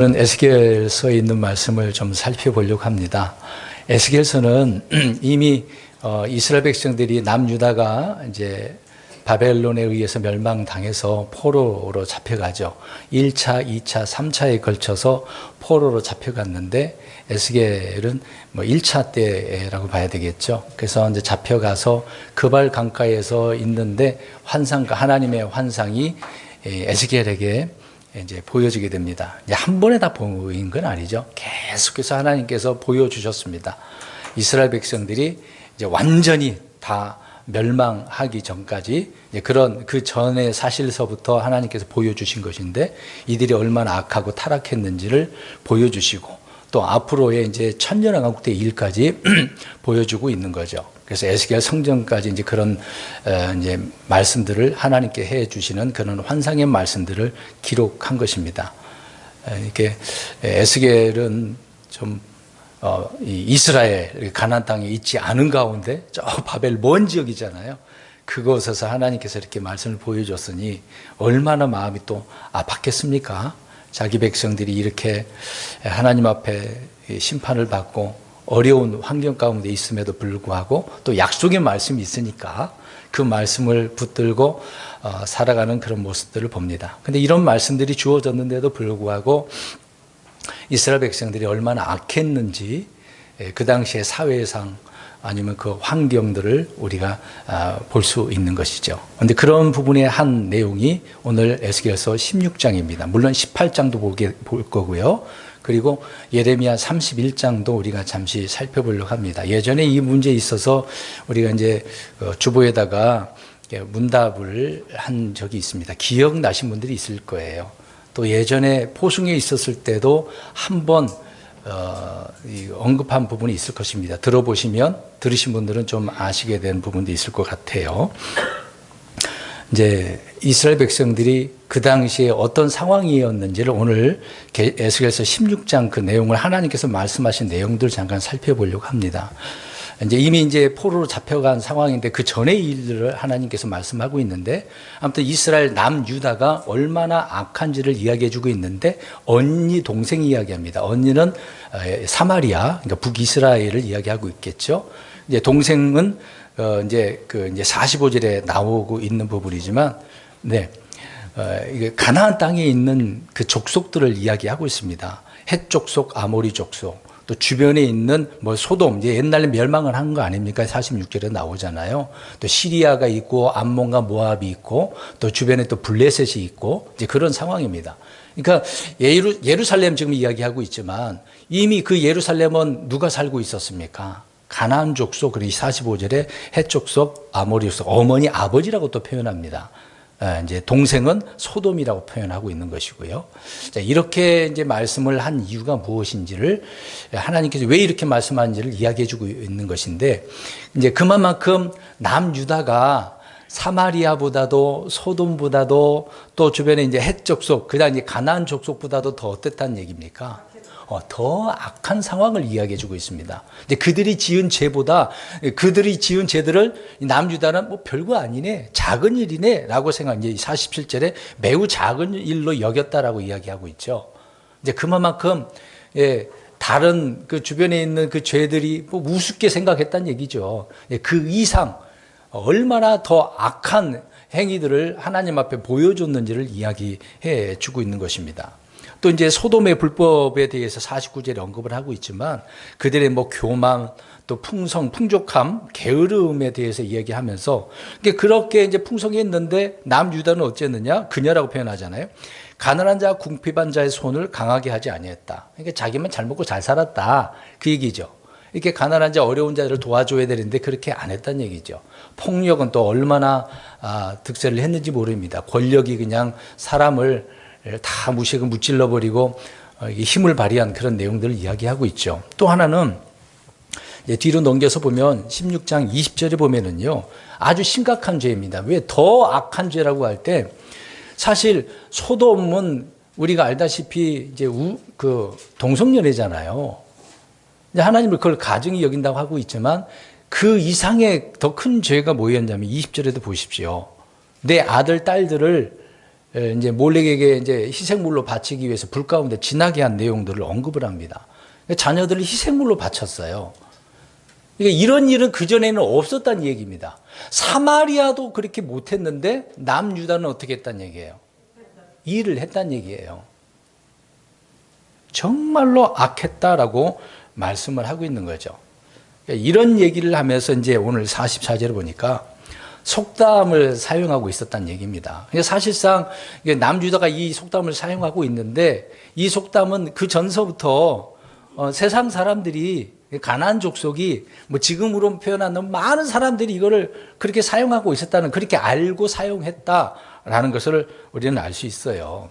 에스겔서에 있는 말씀을 좀 살펴보려고 합니다. 에스겔서는 이미 이스라엘 백성들이 남유다가 이제 바벨론에 의해서 멸망당해서 포로로 잡혀가죠. 1차, 2차, 3차에 걸쳐서 포로로 잡혀갔는데 에스겔은 1차 때라고 봐야 되겠죠. 그래서 이제 잡혀가서 그발 강가에서 있는데 하나님의 환상이 에스겔에게 이제 보여지게 됩니다. 이제 한 번에 다 보인 건 아니죠. 계속해서 하나님께서 보여주셨습니다. 이스라엘 백성들이 이제 완전히 다 멸망하기 전까지 그런 그 전의 사실서부터 하나님께서 보여주신 것인데 이들이 얼마나 악하고 타락했는지를 보여주시고 또 앞으로의 이제 천년왕국의 일까지 보여주고 있는 거죠. 그래서 에스겔 성전까지 이제 그런 이제 말씀들을 하나님께 해 주시는 그런 환상의 말씀들을 기록한 것입니다. 이렇게 에스겔은 좀 이스라엘 가나안 땅에 있지 않은 가운데 저 바벨 먼 지역이잖아요. 그곳에서 하나님께서 이렇게 말씀을 보여줬으니 얼마나 마음이 또 아팠겠습니까? 자기 백성들이 이렇게 하나님 앞에 심판을 받고 어려운 환경 가운데 있음에도 불구하고 또 약속의 말씀이 있으니까 그 말씀을 붙들고 살아가는 그런 모습들을 봅니다. 근데 이런 말씀들이 주어졌는데도 불구하고 이스라엘 백성들이 얼마나 악했는지 그 당시의 사회상 아니면 그 환경들을 우리가 볼 수 있는 것이죠. 그런데 그런 부분의 한 내용이 오늘 에스겔서 16장입니다. 물론 18장도 볼 거고요. 그리고 예레미야 31장도 우리가 잠시 살펴보려고 합니다. 예전에 이 문제에 있어서 우리가 이제 주보에다가 문답을 한 적이 있습니다. 기억나신 분들이 있을 거예요. 또 예전에 포승에 있었을 때도 한번 언급한 부분이 있을 것입니다. 들으신 분들은 좀 아시게 된 부분도 있을 것 같아요. 이제 이스라엘 백성들이 그 당시에 어떤 상황이었는지를 오늘 에스겔서 16장 그 내용을 하나님께서 말씀하신 내용들 잠깐 살펴보려고 합니다. 이제 이미 이제 포로로 잡혀간 상황인데 그 전의 일들을 하나님께서 말씀하고 있는데 아무튼 이스라엘 남유다가 얼마나 악한지를 이야기해주고 있는데 언니 동생이 이야기합니다. 언니는 사마리아, 그러니까 북이스라엘을 이야기하고 있겠죠. 이제 동생은 이제 45절에 나오고 있는 부분이지만, 이게 가나안 땅에 있는 그 족속들을 이야기하고 있습니다. 헷 족속, 아모리 족속, 또 주변에 있는 소돔, 이제 옛날에 멸망을 한 거 아닙니까? 46절에 나오잖아요. 또 시리아가 있고, 암몬과 모압이 있고, 또 주변에 또 블레셋이 있고, 이제 그런 상황입니다. 그러니까 예루살렘 지금 이야기하고 있지만 이미 그 예루살렘은 누가 살고 있었습니까? 가나안 족속, 그리고 45절에 헷 족속, 아모리 족속, 어머니 아버지라고 또 표현합니다. 이제 동생은 소돔이라고 표현하고 있는 것이고요. 자, 이렇게 이제 말씀을 한 이유가 무엇인지를 하나님께서 왜 이렇게 말씀하는지를 이야기해주고 있는 것인데, 이제 그만큼 남유다가 사마리아보다도 소돔보다도 또 주변에 이제 헷 족속, 그다음 이제 가나안 족속보다도 더 어땠다는 얘기입니까? 더 악한 상황을 이야기해주고 있습니다. 근데 그들이 지은 죄들을 남유다는 별거 아니네, 작은 일이네라고 이제 47절에 매우 작은 일로 여겼다라고 이야기하고 있죠. 이제 그만큼 다른 그 주변에 있는 그 죄들이 우습게 생각했다는 얘기죠. 그 이상 얼마나 더 악한 행위들을 하나님 앞에 보여줬는지를 이야기해 주고 있는 것입니다. 또 이제 소돔의 불법에 대해서 49절에 언급을 하고 있지만 그들의 교만, 또 풍족함, 게으름에 대해서 이야기하면서 그렇게 이제 풍성했는데 남유다는 어쨌느냐? 그녀라고 표현하잖아요. 가난한 자, 궁핍한 자의 손을 강하게 하지 아니했다. 그러니까 자기만 잘 먹고 잘 살았다. 그 얘기죠. 이렇게 가난한 자, 어려운 자들을 도와줘야 되는데 그렇게 안 했다는 얘기죠. 폭력은 또 얼마나 득세를 했는지 모릅니다. 권력이 그냥 사람을 다 무찔러버리고 힘을 발휘한 그런 내용들을 이야기하고 있죠. 또 하나는 뒤로 넘겨서 보면 16장 20절에 보면은요, 아주 심각한 죄입니다. 왜 더 악한 죄라고 할 때, 사실 소돔은 우리가 알다시피 이제 동성연애잖아요. 하나님을 그걸 가증히 여긴다고 하고 있지만 그 이상의 더 큰 죄가 뭐였냐면 20절에도 보십시오. 내 아들, 딸들을 이제 몰렉에게 이제 희생물로 바치기 위해서 불 가운데 지나게 한 내용들을 언급을 합니다. 자녀들을 희생물로 바쳤어요. 그러니까 이런 일은 그전에는 없었다는 얘기입니다. 사마리아도 그렇게 못했는데 남유다는 어떻게 했다는 얘기예요? 일을 했다는 얘기예요. 정말로 악했다라고 말씀을 하고 있는 거죠. 그러니까 이런 얘기를 하면서 이제 오늘 44절을 보니까 속담을 사용하고 있었다는 얘기입니다. 사실상 남유다가 이 속담을 사용하고 있는데 이 속담은 그 전서부터 세상 사람들이 가나안 족속이 뭐 지금으로 표현하는 많은 사람들이 이거를 그렇게 사용하고 있었다는 그렇게 알고 사용했다라는 것을 우리는 알 수 있어요.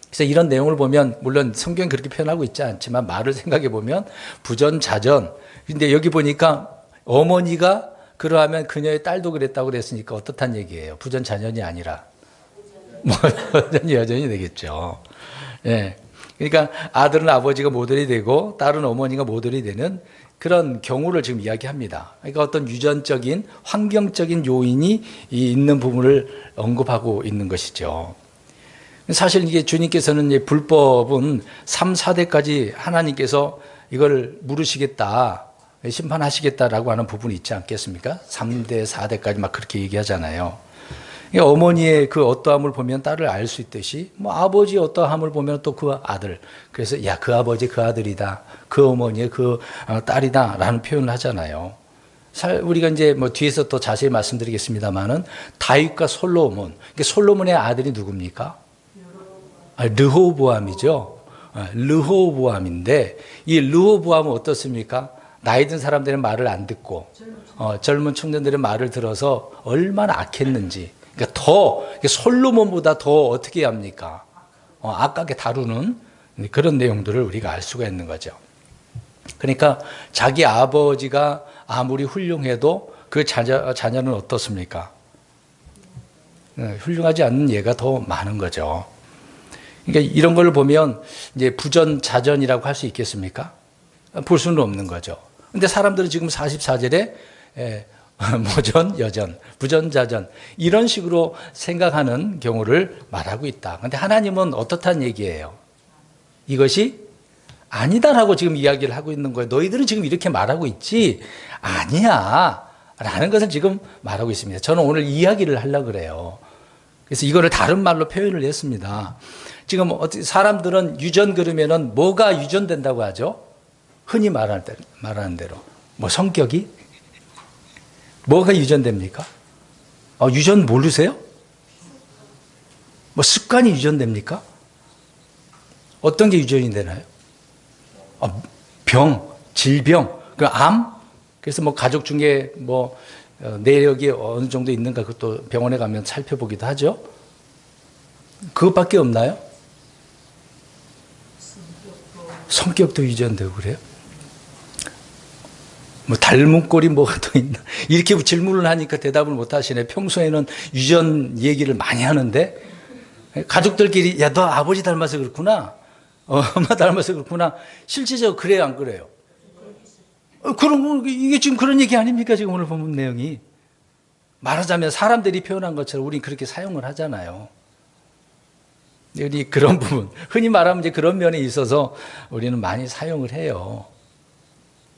그래서 이런 내용을 보면 물론 성경이 그렇게 표현하고 있지 않지만 말을 생각해 보면 부전자전. 근데 여기 보니까 어머니가 그러하면 그녀의 딸도 그랬다고 그랬으니까 어떻단 얘기예요? 부전자전이 아니라 뭐 여전히 되겠죠. 예. 그러니까 아들은 아버지가 모델이 되고 딸은 어머니가 모델이 되는 그런 경우를 지금 이야기합니다. 그러니까 어떤 유전적인 환경적인 요인이 있는 부분을 언급하고 있는 것이죠. 사실 이게 주님께서는 불법은 3, 4대까지 하나님께서 이걸 물으시겠다, 심판하시겠다라고 하는 부분이 있지 않겠습니까? 3대, 4대까지 막 그렇게 얘기하잖아요. 그러니까 어머니의 그 어떠함을 보면 딸을 알 수 있듯이 뭐 아버지의 어떠함을 보면 또 그 아들. 그래서 야, 그 아버지 그 아들이다. 그 어머니의 그 딸이다. 라는 표현을 하잖아요. 우리가 이제 뭐 뒤에서 또 자세히 말씀드리겠습니다만은 다윗과 솔로몬. 그러니까 솔로몬의 아들이 누굽니까? 르호보암이죠. 르호보암인데 이 르호보암은 어떻습니까? 나이 든 사람들의 말을 안 듣고 젊은 청년들의 말을 들어서 얼마나 악했는지. 그러니까 더 솔로몬보다 더 어떻게 합니까? 악하게 다루는 그런 내용들을 우리가 알 수가 있는 거죠. 그러니까 자기 아버지가 아무리 훌륭해도 그 자녀는 어떻습니까? 훌륭하지 않는 예가 더 많은 거죠. 그러니까 이런 걸 보면 이제 부전자전이라고 할 수 있겠습니까? 볼 수는 없는 거죠. 근데 사람들은 지금 44절에 모전, 여전, 부전자전 이런 식으로 생각하는 경우를 말하고 있다. 근데 하나님은 어떻다는 얘기예요? 이것이 아니다라고 지금 이야기를 하고 있는 거예요. 너희들은 지금 이렇게 말하고 있지 아니야 라는 것을 지금 말하고 있습니다. 저는 오늘 이야기를 하려고 그래요. 그래서 이거를 다른 말로 표현을 했습니다. 지금 사람들은 유전 그러면은 뭐가 유전된다고 하죠? 흔히 말하는 대로 뭐 성격이 뭐가 유전됩니까? 유전 모르세요? 뭐 습관이 유전됩니까? 어떤 게 유전이 되나요? 병, 질병, 그 암. 그래서 뭐 가족 중에 뭐 내력이 어느 정도 있는가 그것도 병원에 가면 살펴보기도 하죠. 그것밖에 없나요? 성격도 유전되고 그래요? 뭐 닮은 꼴이 뭐가 또 있나? 이렇게 질문을 하니까 대답을 못 하시네. 평소에는 유전 얘기를 많이 하는데 가족들끼리 야, 너 아버지 닮아서 그렇구나. 엄마 닮아서 그렇구나. 실제적으로 그래요, 안 그래요? 그럼 이게 지금 그런 얘기 아닙니까? 지금 오늘 본문 내용이. 말하자면 사람들이 표현한 것처럼 우리는 그렇게 사용을 하잖아요. 우리 그런 부분, 흔히 말하면 이제 그런 면에 있어서 우리는 많이 사용을 해요.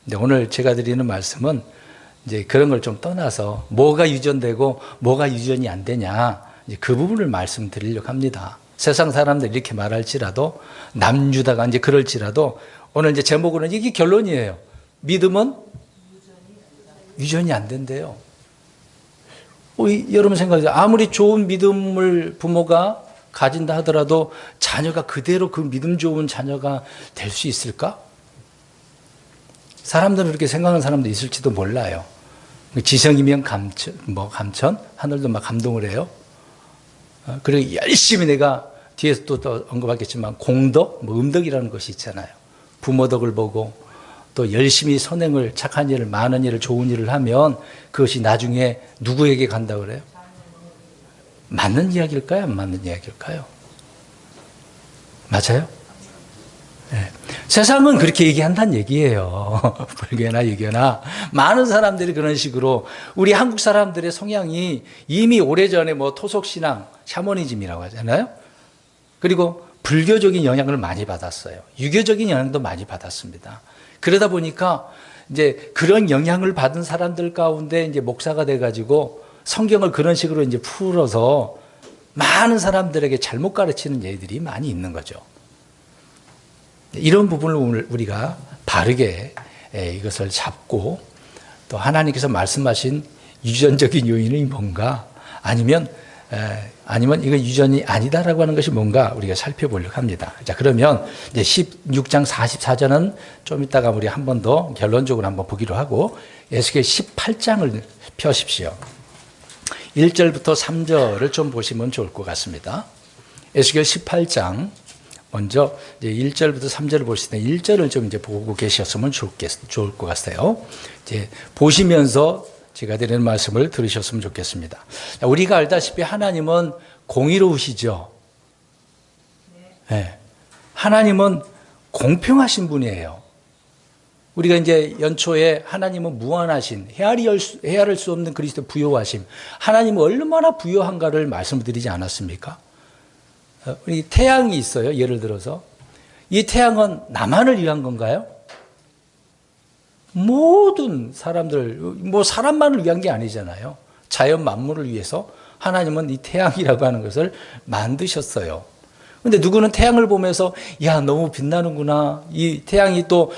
근데 오늘 제가 드리는 말씀은 이제 그런 걸 좀 떠나서 뭐가 유전되고 뭐가 유전이 안 되냐, 이제 그 부분을 말씀드리려고 합니다. 세상 사람들 이렇게 말할지라도 남유다가 이제 그럴지라도 오늘 이제 제목으로는 이게 결론이에요. 믿음은 유전이 안 된대요. 여러분 생각해요. 아무리 좋은 믿음을 부모가 가진다 하더라도 자녀가 그대로 그 믿음 좋은 자녀가 될 수 있을까? 사람들은 그렇게 생각하는 사람도 있을지도 몰라요. 지성이면 감천, 하늘도 막 감동을 해요. 그리고 열심히 내가 뒤에서 또 언급하겠지만 공덕, 음덕이라는 것이 있잖아요. 부모 덕을 보고 또 열심히 선행을, 착한 일을, 많은 일을, 좋은 일을 하면 그것이 나중에 누구에게 간다고 그래요? 맞는 이야기일까요? 안 맞는 이야기일까요? 맞아요? 네. 세상은 그렇게 얘기한다는 얘기예요. 불교나 유교나 많은 사람들이 그런 식으로 우리 한국 사람들의 성향이 이미 오래전에 뭐 토속신앙, 샤머니즘이라고 하잖아요. 그리고 불교적인 영향을 많이 받았어요. 유교적인 영향도 많이 받았습니다. 그러다 보니까 이제 그런 영향을 받은 사람들 가운데 이제 목사가 돼가지고 성경을 그런 식으로 이제 풀어서 많은 사람들에게 잘못 가르치는 예들이 많이 있는 거죠. 이런 부분을 오늘 우리가 바르게 이것을 잡고 또 하나님께서 말씀하신 유전적인 요인이 뭔가 아니면 이거 유전이 아니다라고 하는 것이 뭔가 우리가 살펴보려고 합니다. 자, 그러면 이제 16장 44절은 좀 이따가 우리 한 번 더 결론적으로 한번 보기로 하고 에스겔 18장을 펴십시오. 1절부터 3절을 좀 보시면 좋을 것 같습니다. 에스겔 18장 먼저 이제 1절부터 3절을 보실 때 1절을 좀 이제 보고 계셨으면 좋을 것 같아요. 이제 보시면서 제가 드리는 말씀을 들으셨으면 좋겠습니다. 우리가 알다시피 하나님은 공의로우시죠. 네. 하나님은 공평하신 분이에요. 우리가 이제 연초에 하나님은 무한하신 헤아릴 수 없는 그리스도 부요하심. 하나님은 얼마나 부요한가를 말씀드리지 않았습니까? 우리 태양이 있어요. 예를 들어서 이 태양은 나만을 위한 건가요? 모든 사람들, 사람만을 위한 게 아니잖아요. 자연 만물을 위해서 하나님은 이 태양이라고 하는 것을 만드셨어요. 근데 누구는 태양을 보면서 야, 너무 빛나는구나. 이 태양이 또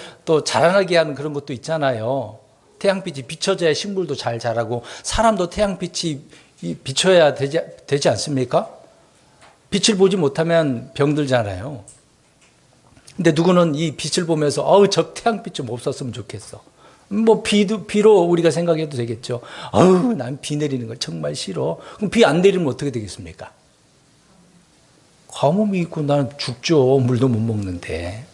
자라나게 하는 그런 것도 있잖아요. 태양빛이 비춰져야 식물도 잘 자라고 사람도 태양빛이 비춰야 되지 않습니까? 빛을 보지 못하면 병들잖아요. 근데 누구는 이 빛을 보면서 저 태양빛 좀 없었으면 좋겠어. 비로 우리가 생각해도 되겠죠. 난 비 내리는 거 정말 싫어. 그럼 비 안 내리면 어떻게 되겠습니까? 가뭄이 있고 나는 죽죠. 물도 못 먹는데.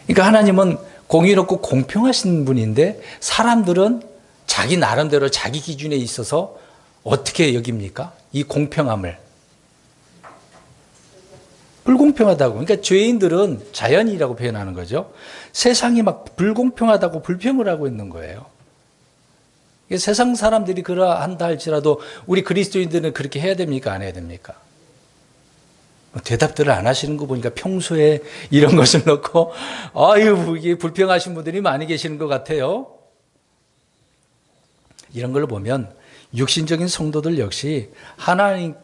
그러니까 하나님은 공의롭고 공평하신 분인데 사람들은 자기 나름대로 자기 기준에 있어서 어떻게 여깁니까? 이 공평함을. 불공평하다고. 그러니까 죄인들은 자연이라고 표현하는 거죠. 세상이 막 불공평하다고 불평을 하고 있는 거예요. 세상 사람들이 그러한다 할지라도 우리 그리스도인들은 그렇게 해야 됩니까? 안 해야 됩니까? 대답들을 안 하시는 거 보니까 평소에 이런 것을 넣고 이게 불평하신 분들이 많이 계시는 것 같아요. 이런 걸 보면 육신적인 성도들 역시 하나님의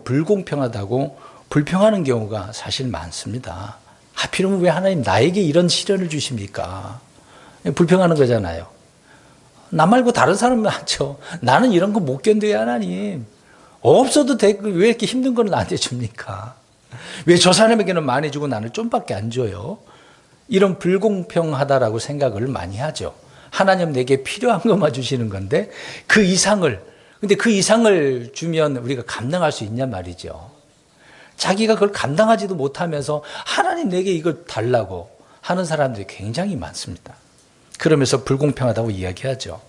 불공평하다고 불평하는 경우가 사실 많습니다. 하필이면 왜 하나님 나에게 이런 시련을 주십니까? 불평하는 거잖아요. 나 말고 다른 사람은 많죠. 나는 이런 거 못 견뎌요, 하나님. 없어도 돼. 왜 이렇게 힘든 건 나한테 줍니까? 왜 저 사람에게는 많이 주고 나는 좀밖에 안 줘요? 이런 불공평하다라고 생각을 많이 하죠. 하나님 내게 필요한 것만 주시는 건데 근데 그 이상을 주면 우리가 감당할 수 있냔 말이죠. 자기가 그걸 감당하지도 못하면서 하나님 내게 이걸 달라고 하는 사람들이 굉장히 많습니다. 그러면서 불공평하다고 이야기하죠.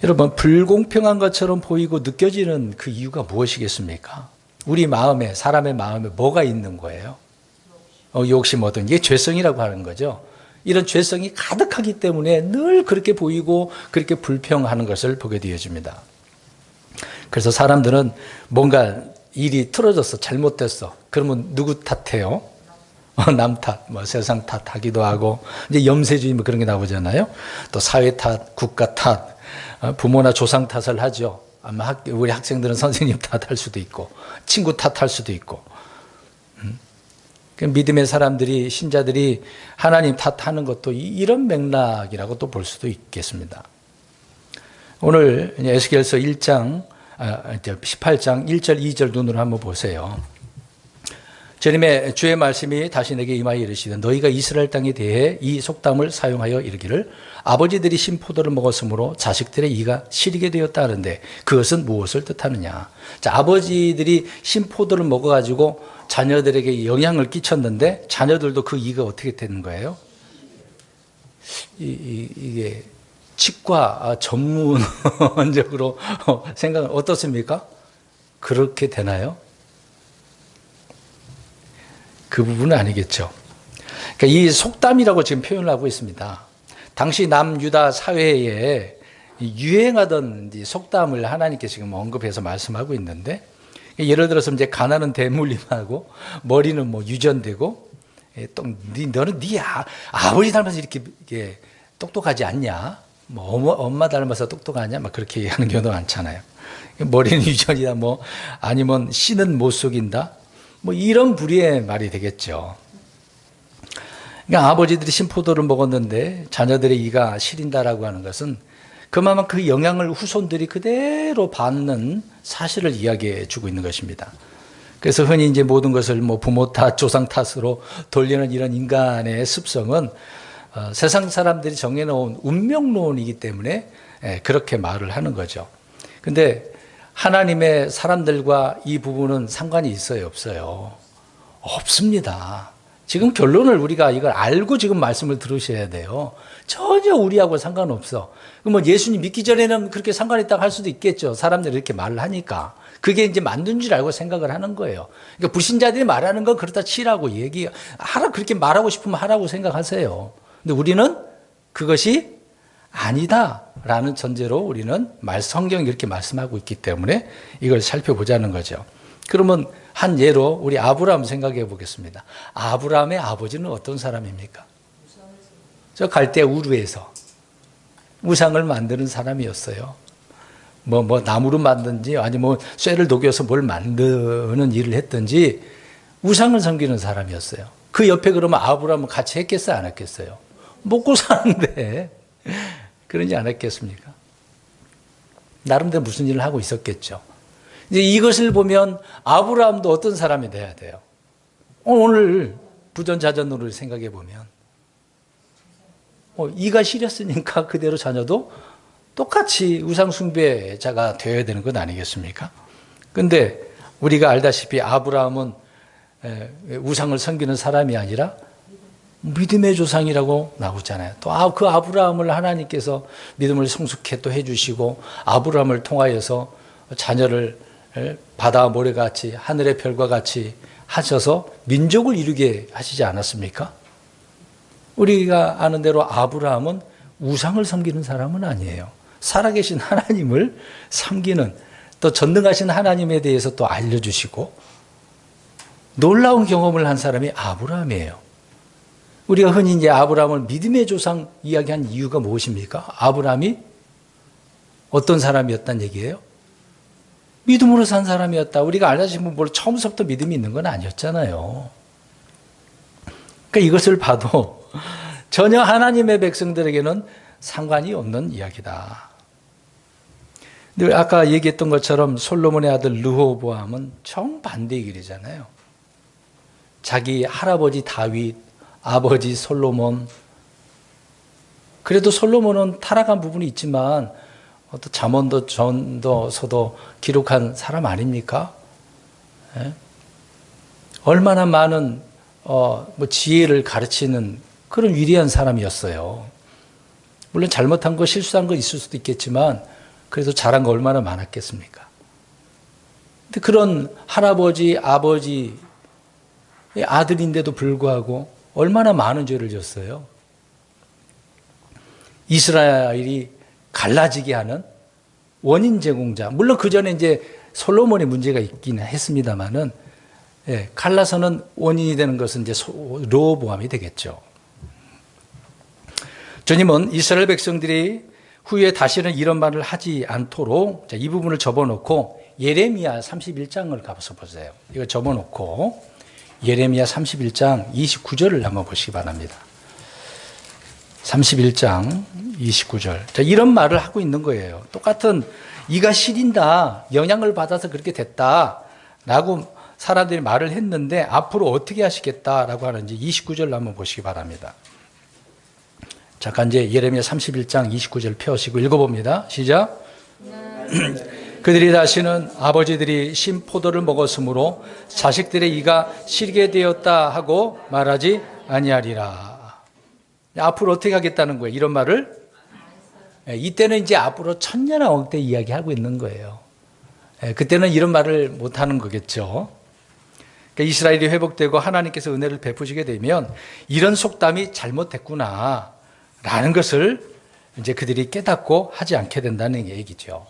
여러분, 불공평한 것처럼 보이고 느껴지는 그 이유가 무엇이겠습니까? 우리 마음에, 사람의 마음에 뭐가 있는 거예요? 욕심 얻은 이게 죄성이라고 하는 거죠. 이런 죄성이 가득하기 때문에 늘 그렇게 보이고 그렇게 불평하는 것을 보게 되어집니다. 그래서 사람들은 뭔가 일이 틀어졌어, 잘못됐어. 그러면 누구 탓해요? 남 탓, 세상 탓하기도 하고, 이제 염세주의 그런 게 나오잖아요. 또 사회 탓, 국가 탓, 부모나 조상 탓을 하죠. 아마 우리 학생들은 선생님 탓할 수도 있고, 친구 탓할 수도 있고. 믿음의 사람들이, 신자들이 하나님 탓하는 것도 이런 맥락이라고 또 볼 수도 있겠습니다. 오늘 에스겔서 18장 1절, 2절 눈으로 한번 보세요. 주님의 주의 말씀이 다시 내게 임하여 이르시되 너희가 이스라엘 땅에 대해 이 속담을 사용하여 이르기를 아버지들이 신포도를 먹었으므로 자식들의 이가 시리게 되었다 하는데 그것은 무엇을 뜻하느냐. 자, 아버지들이 신포도를 먹어가지고 자녀들에게 영향을 끼쳤는데 자녀들도 그 이가 어떻게 되는 거예요? 이게 치과 전문적으로 생각은 어떻습니까? 그렇게 되나요? 그 부분은 아니겠죠. 그러니까 이 속담이라고 지금 표현을 하고 있습니다. 당시 남유다 사회에 유행하던 이제 속담을 하나님께 지금 언급해서 말씀하고 있는데, 예를 들어서 이제 가난은 대물림하고 머리는 뭐 유전되고, 또 너는 네 아버지 닮아서 이렇게 똑똑하지 않냐? 뭐 엄마 닮아서 똑똑하냐? 막 그렇게 얘기하는 경우도 많잖아요. 머리는 유전이다, 뭐 아니면 씨는 못 속인다, 뭐 이런 부류의 말이 되겠죠. 그러니까 아버지들이 신포도를 먹었는데 자녀들의 이가 시린다라고 하는 것은 그만큼 그 영향을 후손들이 그대로 받는 사실을 이야기해 주고 있는 것입니다. 그래서 흔히 이제 모든 것을 뭐 부모 탓, 조상 탓으로 돌리는 이런 인간의 습성은 세상 사람들이 정해놓은 운명론이기 때문에 그렇게 말을 하는 거죠. 근데 하나님의 사람들과 이 부분은 상관이 있어요, 없어요? 없습니다. 지금 결론을 우리가 이걸 알고 지금 말씀을 들으셔야 돼요. 전혀 우리하고 상관없어. 뭐 예수님 믿기 전에는 그렇게 상관 있다고 할 수도 있겠죠. 사람들이 이렇게 말을 하니까. 그게 이제 맞는 줄 알고 생각을 하는 거예요. 그러니까 불신자들이 말하는 건 그렇다 치라고 하라, 그렇게 말하고 싶으면 하라고 생각하세요. 근데 우리는 그것이 아니다라는 전제로 우리는 성경이 이렇게 말씀하고 있기 때문에 이걸 살펴보자는 거죠. 그러면 한 예로 우리 아브라함 생각해 보겠습니다. 아브라함의 아버지는 어떤 사람입니까? 저 갈대 우르에서 우상을 만드는 사람이었어요. 뭐 나무로 만든지 아니면 쇠를 녹여서 뭘 만드는 일을 했든지 우상을 섬기는 사람이었어요. 그 옆에 그러면 아브라함은 같이 했겠어요, 안 했겠어요? 먹고 사는데 그러지 않았겠습니까? 나름대로 무슨 일을 하고 있었겠죠. 이제 이것을 보면 아브라함도 어떤 사람이 돼야 돼요? 오늘 부전자전으로 생각해 보면 이가 시렸으니까 그대로 자녀도 똑같이 우상숭배자가 되어야 되는 건 아니겠습니까? 근데 우리가 알다시피 아브라함은 우상을 섬기는 사람이 아니라 믿음의 조상이라고 나오잖아요. 또 그 아브라함을 하나님께서 믿음을 성숙해 또 해주시고 아브라함을 통하여서 자녀를 바다 모래같이 하늘의 별과 같이 하셔서 민족을 이루게 하시지 않았습니까? 우리가 아는 대로 아브라함은 우상을 섬기는 사람은 아니에요. 살아계신 하나님을 섬기는, 또 전능하신 하나님에 대해서 또 알려주시고 놀라운 경험을 한 사람이 아브라함이에요. 우리가 흔히 이제 아브라함을 믿음의 조상 이야기한 이유가 무엇입니까? 아브라함이 어떤 사람이었다는 얘기예요? 믿음으로 산 사람이었다. 우리가 알다시피 뭘 처음부터 믿음이 있는 건 아니었잖아요. 그러니까 이것을 봐도 전혀 하나님의 백성들에게는 상관이 없는 이야기다. 근데 아까 얘기했던 것처럼 솔로몬의 아들 르호보암은 정반대의 길이잖아요. 자기 할아버지 다윗, 아버지 솔로몬. 그래도 솔로몬은 타락한 부분이 있지만 또 잠언도 전도서도 기록한 사람 아닙니까? 예? 얼마나 많은 지혜를 가르치는 그런 위대한 사람이었어요. 물론 잘못한 거 실수한 거 있을 수도 있겠지만 그래도 잘한 거 얼마나 많았겠습니까? 근데 그런 할아버지, 아버지의 아들인데도 불구하고 얼마나 많은 죄를 졌어요. 이스라엘이 갈라지게 하는 원인 제공자. 물론 그 전에 이제 솔로몬의 문제가 있긴 했습니다만은, 갈라서는 원인이 되는 것은 이제 르호보암이 되겠죠. 주님은 이스라엘 백성들이 후에 다시는 이런 말을 하지 않도록 이 부분을 접어놓고 예레미야 31장을 가서 보세요. 이거 접어놓고 예레미야 31장 29절을 한번 보시기 바랍니다. 31장 29절. 자, 이런 말을 하고 있는 거예요. 똑같은 이가 시린다, 영향을 받아서 그렇게 됐다라고 사람들이 말을 했는데 앞으로 어떻게 하시겠다라고 하는지 29절을 한번 보시기 바랍니다. 잠깐 이제 예레미야 31장 29절 펴시고 읽어봅니다. 시작. 그들이 다시는 아버지들이 신 포도를 먹었으므로 자식들의 이가 시리게 되었다 하고 말하지 아니하리라. 앞으로 어떻게 하겠다는 거예요? 이런 말을 이때는 이제 앞으로 천년왕국 때 이야기하고 있는 거예요. 그때는 이런 말을 못하는 거겠죠. 그러니까 이스라엘이 회복되고 하나님께서 은혜를 베푸시게 되면 이런 속담이 잘못됐구나 라는 것을 이제 그들이 깨닫고 하지 않게 된다는 얘기죠.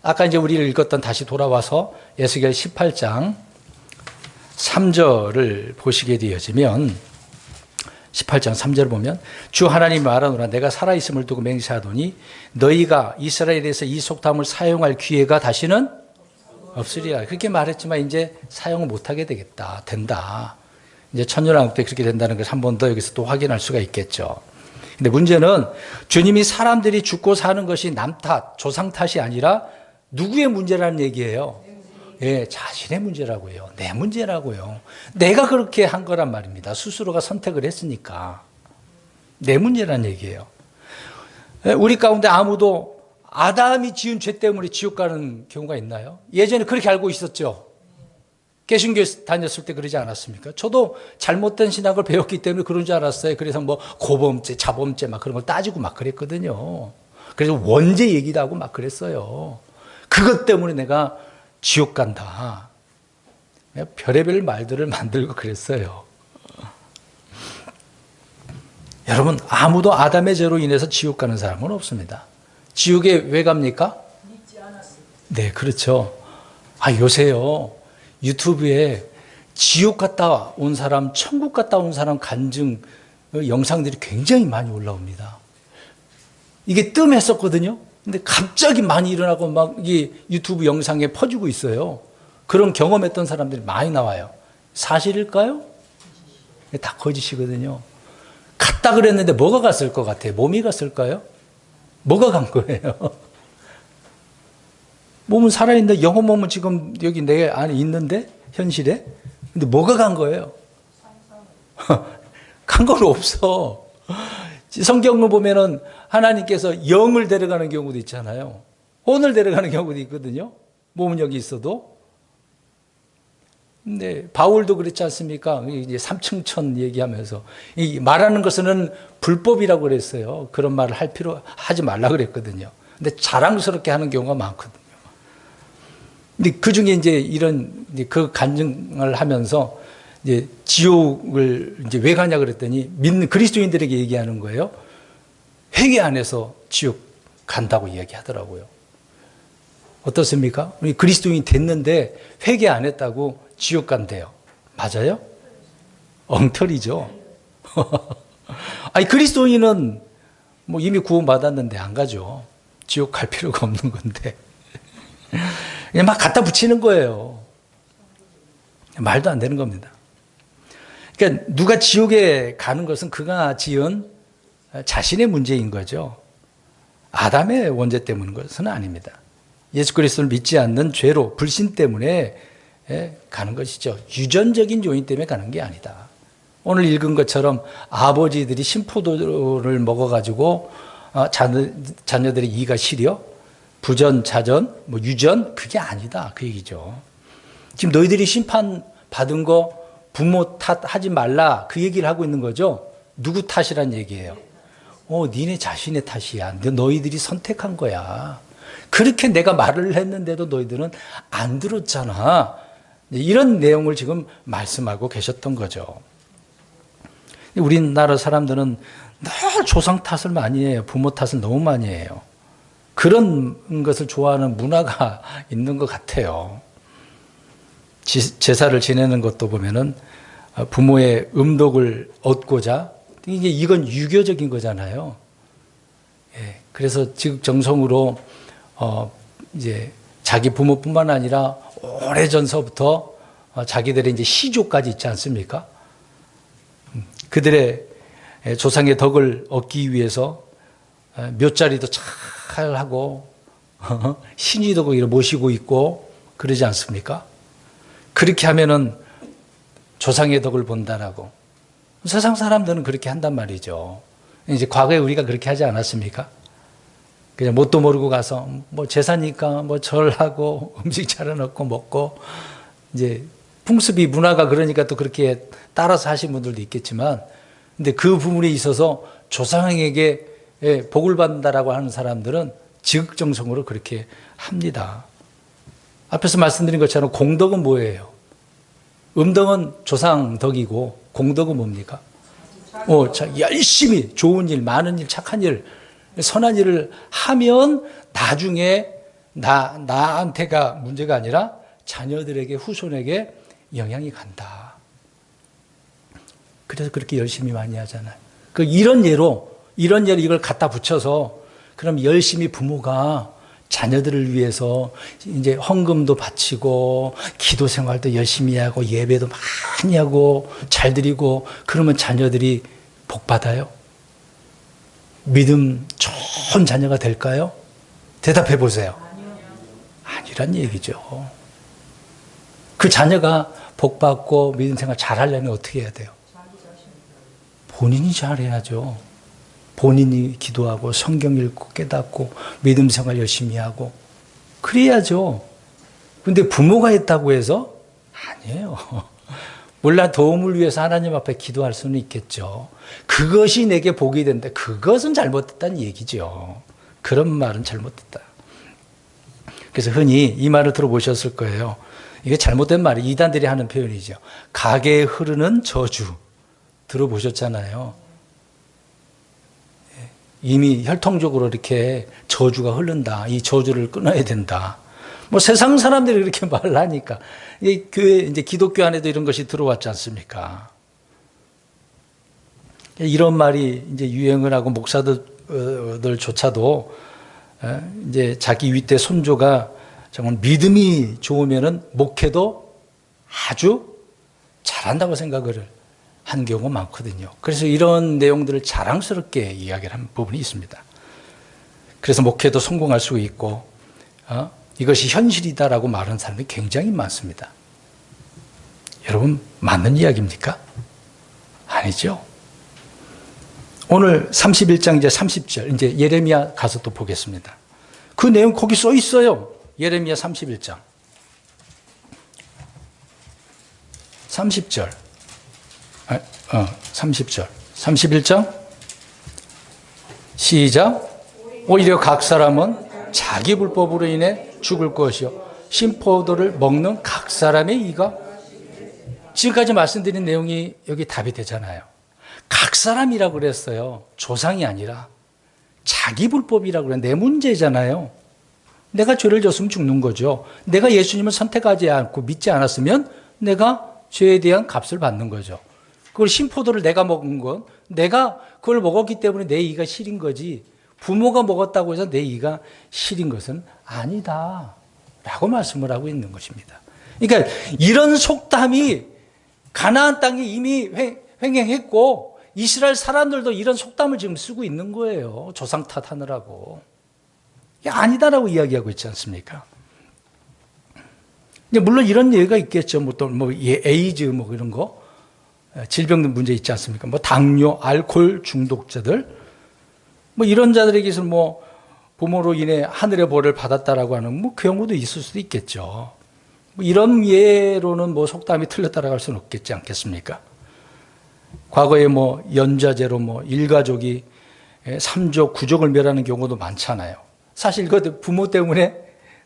아까 이제 우리를 읽었던 다시 돌아와서 에스겔 18장 3절을 보시게 되어지면 18장 3절을 보면 주 하나님이 말하노라 내가 살아있음을 두고 맹세하노니 너희가 이스라엘에 대해서 이 속담을 사용할 기회가 다시는 없으리라. 그렇게 말했지만 이제 사용을 못하게 된다. 이제 천년왕국 때 그렇게 된다는 것을 한 번 더 여기서 또 확인할 수가 있겠죠. 근데 문제는 주님이 사람들이 죽고 사는 것이 남 탓, 조상 탓이 아니라 누구의 문제라는 얘기예요? 예, 자신의 문제라고요. 내 문제라고요. 내가 그렇게 한 거란 말입니다. 스스로가 선택을 했으니까. 내 문제란 얘기예요. 우리 가운데 아무도 아담이 지은 죄 때문에 지옥 가는 경우가 있나요? 예전에 그렇게 알고 있었죠. 개신교에 다녔을 때 그러지 않았습니까? 저도 잘못된 신학을 배웠기 때문에 그런 줄 알았어요. 그래서 뭐 고범죄, 자범죄 막 그런 걸 따지고 막 그랬거든요. 그래서 원죄 얘기도 하고 막 그랬어요. 그것 때문에 내가 지옥 간다. 별의별 말들을 만들고 그랬어요. 여러분, 아무도 아담의 죄로 인해서 지옥 가는 사람은 없습니다. 지옥에 왜 갑니까? 믿지 않았습니다. 네, 그렇죠. 요새요. 유튜브에 지옥 갔다 온 사람, 천국 갔다 온 사람 간증 영상들이 굉장히 많이 올라옵니다. 이게 뜸했었거든요. 근데 갑자기 많이 일어나고 막 이 유튜브 영상에 퍼지고 있어요. 그런 경험했던 사람들이 많이 나와요. 사실일까요? 다 거짓이거든요. 갔다 그랬는데 뭐가 갔을 것 같아요? 몸이 갔을까요? 뭐가 간 거예요? 몸은 살아있는데 영혼 몸은 지금 여기 내 안에 있는데 현실에 근데 뭐가 간 거예요? 간 건 없어. 성경을 보면은 하나님께서 영을 데려가는 경우도 있잖아요. 혼을 데려가는 경우도 있거든요. 몸은 여기 있어도. 근데 바울도 그랬지 않습니까? 이제 삼층천 얘기하면서 이 말하는 것은 불법이라고 그랬어요. 그런 말을 하지 말라 그랬거든요. 근데 자랑스럽게 하는 경우가 많거든요. 근데 그 중에 이제 그 간증을 하면서 이제 지옥을 이제 왜 가냐 그랬더니 믿는 그리스도인들에게 얘기하는 거예요. 회개 안 해서 지옥 간다고 이야기하더라고요. 어떻습니까? 우리 그리스도인이 됐는데 회개 안 했다고 지옥 간대요. 맞아요? 엉터리죠. 아니 그리스도인은 뭐 이미 구원받았는데 안 가죠. 지옥 갈 필요가 없는 건데. 그냥 막 갖다 붙이는 거예요. 말도 안 되는 겁니다. 그러니까 누가 지옥에 가는 것은 그가 지은 자신의 문제인 거죠. 아담의 원죄 때문인 것은 아닙니다. 예수 그리스도를 믿지 않는 죄로 불신 때문에 가는 것이죠. 유전적인 요인 때문에 가는 게 아니다. 오늘 읽은 것처럼 아버지들이 신포도를 먹어가지고 자녀들의 이가 시려 부전, 자전, 뭐 유전 그게 아니다 그 얘기죠. 지금 너희들이 심판 받은 거 부모 탓하지 말라 그 얘기를 하고 있는 거죠. 누구 탓이란 얘기예요? 니네 자신의 탓이야. 너희들이 선택한 거야. 그렇게 내가 말을 했는데도 너희들은 안 들었잖아. 이런 내용을 지금 말씀하고 계셨던 거죠. 우리나라 사람들은 늘 조상 탓을 많이 해요. 부모 탓을 너무 많이 해요. 그런 것을 좋아하는 문화가 있는 것 같아요. 제사를 지내는 것도 보면은 부모의 음덕을 얻고자 이건 유교적인 거잖아요. 예, 그래서 지극정성으로 이제 자기 부모뿐만 아니라 오래 전서부터 자기들의 이제 시조까지 있지 않습니까? 그들의 조상의 덕을 얻기 위해서 묘자리도 잘 하고 신이도 모시고 있고 그러지 않습니까? 그렇게 하면은 조상의 덕을 본다라고. 세상 사람들은 그렇게 한단 말이죠. 이제 과거에 우리가 그렇게 하지 않았습니까? 그냥 뭣도 모르고 가서 뭐 제사니까 뭐 절하고 음식 차려놓고 먹고 이제 풍습이 문화가 그러니까 또 그렇게 따라서 하신 분들도 있겠지만 근데 그 부분에 있어서 조상에게 복을 받는다라고 하는 사람들은 지극정성으로 그렇게 합니다. 앞에서 말씀드린 것처럼 공덕은 뭐예요? 음덕은 조상 덕이고 공덕은 뭡니까? 열심히 좋은 일, 많은 일, 착한 일 선한 일을 하면 나중에 나한테가 문제가 아니라 자녀들에게, 후손에게 영향이 간다. 그래서 그렇게 열심히 많이 하잖아요. 이런 예로 이걸 갖다 붙여서 그럼 열심히 부모가 자녀들을 위해서 이제 헌금도 바치고 기도 생활도 열심히 하고 예배도 많이 하고 잘 드리고 그러면 자녀들이 복 받아요? 믿음 좋은 자녀가 될까요? 대답해 보세요. 아니란 얘기죠. 그 자녀가 복 받고 믿음 생활 잘 하려면 어떻게 해야 돼요? 본인이 잘해야죠. 본인이 기도하고 성경 읽고 깨닫고 믿음 생활 열심히 하고 그래야죠. 근데 부모가 했다고 해서? 아니에요. 물론 도움을 위해서 하나님 앞에 기도할 수는 있겠죠. 그것이 내게 복이 된다. 그것은 잘못됐다는 얘기죠. 그런 말은 잘못됐다. 그래서 흔히 이 말을 들어보셨을 거예요. 이게 잘못된 말이 이단들이 하는 표현이죠. 가게에 흐르는 저주. 들어보셨잖아요. 이미 혈통적으로 이렇게 저주가 흐른다. 이 저주를 끊어야 된다. 세상 사람들이 이렇게 말을 하니까. 교회, 이제 기독교 안에도 이런 것이 들어왔지 않습니까? 이런 말이 이제 유행을 하고 목사들조차도 이제 자기 윗대 손조가 정말 믿음이 좋으면은 목회도 아주 잘한다고 생각을 한 경우가 많거든요. 그래서 이런 내용들을 자랑스럽게 이야기를 한 부분이 있습니다. 그래서 목회도 성공할 수 있고 이것이 현실이다라고 말하는 사람이 굉장히 많습니다. 여러분 맞는 이야기입니까? 아니죠. 오늘 31장 이제 30절 이제 예레미야 가서 또 보겠습니다. 그 내용 거기 써 있어요. 예레미야 31장 30절 30절 31장 시작. 오히려 각 사람은 자기 불법으로 인해 죽을 것이요 신포도를 먹는 각 사람의 이가 지금까지 말씀드린 내용이 여기 답이 되잖아요. 각 사람이라고 그랬어요. 조상이 아니라 자기 불법이라고 그래. 내 문제잖아요. 내가 죄를 졌으면 죽는 거죠. 내가 예수님을 선택하지 않고 믿지 않았으면 내가 죄에 대한 값을 받는 거죠. 그걸 신포도를 내가 먹은 건 내가 그걸 먹었기 때문에 내 이가 실인 거지 부모가 먹었다고 해서 내 이가 실인 것은 아니다 라고 말씀을 하고 있는 것입니다. 그러니까 이런 속담이 가나안 땅에 이미 횡행했고 이스라엘 사람들도 이런 속담을 지금 쓰고 있는 거예요. 조상 탓하느라고. 아니다라고 이야기하고 있지 않습니까? 물론 이런 예가 있겠죠. 에이즈 이런 거. 질병 문제 있지 않습니까? 당뇨, 알코올 중독자들. 이런 자들에게서 부모로 인해 하늘의 벌을 받았다라고 하는 그 경우도 있을 수도 있겠죠. 이런 예로는 속담이 틀렸다라고 할 수는 없겠지 않겠습니까? 과거에 연좌제로 일가족이 3족, 9족을 멸하는 경우도 많잖아요. 사실 그 부모 때문에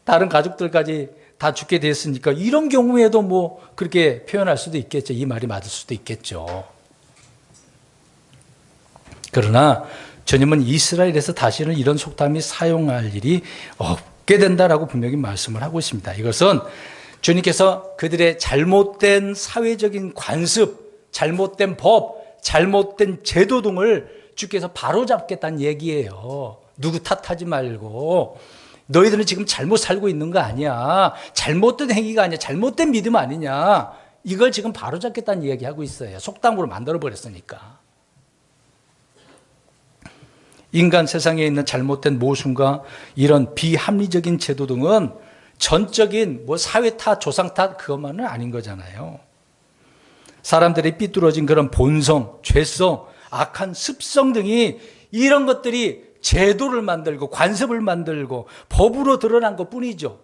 다른 가족들까지 다 죽게 됐으니까 이런 경우에도 그렇게 표현할 수도 있겠죠. 이 말이 맞을 수도 있겠죠. 그러나 주님은 이스라엘에서 다시는 이런 속담이 사용할 일이 없게 된다라고 분명히 말씀을 하고 있습니다. 이것은 주님께서 그들의 잘못된 사회적인 관습, 잘못된 법, 잘못된 제도 등을 주께서 바로잡겠다는 얘기예요. 누구 탓하지 말고 너희들은 지금 잘못 살고 있는 거 아니야. 잘못된 행위가 아니야. 잘못된 믿음 아니냐. 이걸 지금 바로잡겠다는 이야기하고 있어요. 속담으로 만들어버렸으니까. 인간 세상에 있는 잘못된 모순과 이런 비합리적인 제도 등은 전적인 사회 탓, 조상 탓 그것만은 아닌 거잖아요. 사람들의 삐뚤어진 그런 본성, 죄성, 악한 습성 등이 이런 것들이 제도를 만들고 관습을 만들고 법으로 드러난 것뿐이죠.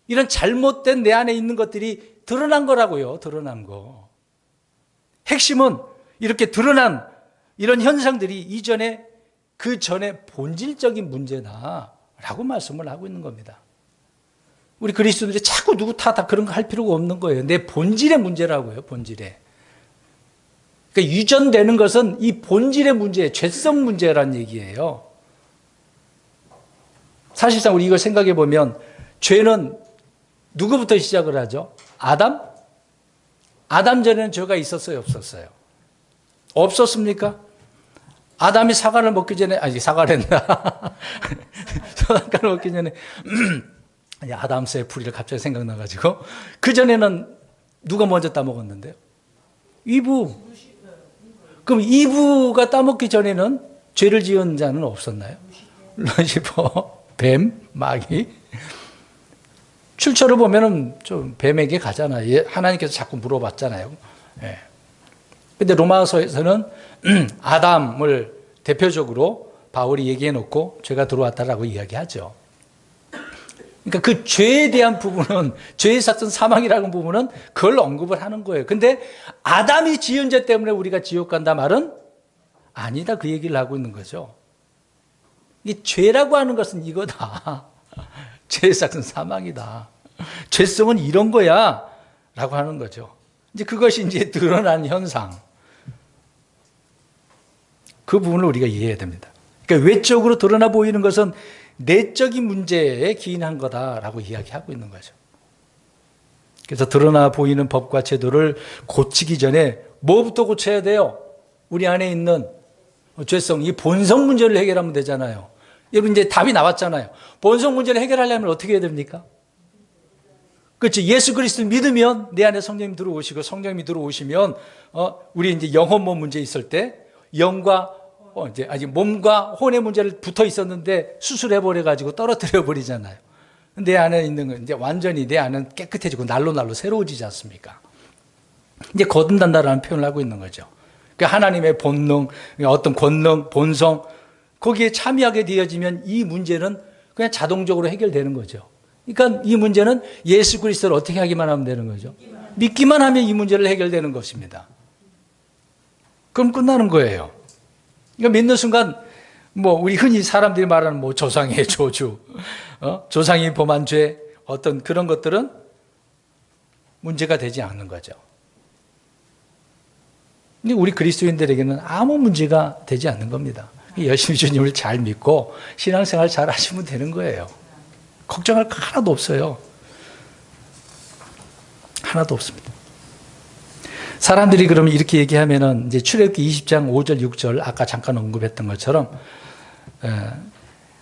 이런 잘못된 내 안에 있는 것들이 드러난 거라고요. 드러난 거. 핵심은 이렇게 드러난 이런 현상들이 이전에 그 전에 본질적인 문제다라고 말씀을 하고 있는 겁니다. 우리 그리스도인들이 자꾸 누구 탓하다 그런 거 할 필요가 없는 거예요. 내 본질의 문제라고요. 본질에. 그러니까 유전되는 것은 이 본질의 문제, 죄성 문제라는 얘기예요. 사실상 우리 이걸 생각해 보면 죄는 누구부터 시작을 하죠? 아담? 아담 전에는 죄가 있었어요, 없었어요? 없었습니까? 아담이 사과를 먹기 전에, 사과를 했나? 사과를 먹기 전에, 아담스의 풀이를 갑자기 생각나가지고, 그 전에는 누가 먼저 따먹었는데요? 이브. 그럼 이브가 따먹기 전에는 죄를 지은 자는 없었나요? 루시퍼, 뱀, 마귀. 출처를 보면은 좀 뱀에게 가잖아요. 하나님께서 자꾸 물어봤잖아요. 예. 근데 로마서에서는 아담을 대표적으로 바울이 얘기해 놓고 죄가 들어왔다라고 이야기하죠. 그러니까 그 죄에 대한 부분은, 죄의 삭은 사망이라는 부분은 그걸 언급을 하는 거예요. 근데 아담이 지은 죄 때문에 우리가 지옥 간다 말은 아니다. 그 얘기를 하고 있는 거죠. 이 죄라고 하는 것은 이거다. 죄의 삭은 사망이다. 죄성은 이런 거야. 라고 하는 거죠. 이제 그것이 이제 드러난 현상. 그 부분을 우리가 이해해야 됩니다. 그러니까 외적으로 드러나 보이는 것은 내적인 문제에 기인한 거다라고 이야기하고 있는 거죠. 그래서 드러나 보이는 법과 제도를 고치기 전에 뭐부터 고쳐야 돼요? 우리 안에 있는 죄성, 이 본성 문제를 해결하면 되잖아요. 여러분 이제 답이 나왔잖아요. 본성 문제를 해결하려면 어떻게 해야 됩니까? 그렇죠. 예수 그리스도를 믿으면 내 안에 성령님이 들어오시고, 성령님이 들어오시면 우리 이제 영혼몸 문제 있을 때 영과 이제 아직 몸과 혼의 문제를 붙어 있었는데 수술해 버려 가지고 떨어뜨려 버리잖아요. 내 안에 있는 건 이제 완전히 내 안은 깨끗해지고 날로 새로워지지 않습니까? 이제 거듭난다라는 표현을 하고 있는 거죠. 그러니까 하나님의 본능, 어떤 권능, 본성 거기에 참여하게 되어지면 이 문제는 그냥 자동적으로 해결되는 거죠. 그러니까 이 문제는 예수 그리스도를 어떻게 하기만 하면 되는 거죠. 믿기만 하면 이 문제를 해결되는 것입니다. 그럼 끝나는 거예요. 그러니까 믿는 순간 우리 흔히 사람들이 말하는 조상의 저주, 조상이 범한 죄, 어떤 그런 것들은 문제가 되지 않는 거죠. 근데 우리 그리스도인들에게는 아무 문제가 되지 않는 겁니다. 열심히 주님을 잘 믿고 신앙생활 잘 하시면 되는 거예요. 걱정할 거 하나도 없어요. 하나도 없습니다. 사람들이 그러면 이렇게 얘기하면은 이제 출애굽기 20장 5절 6절 아까 잠깐 언급했던 것처럼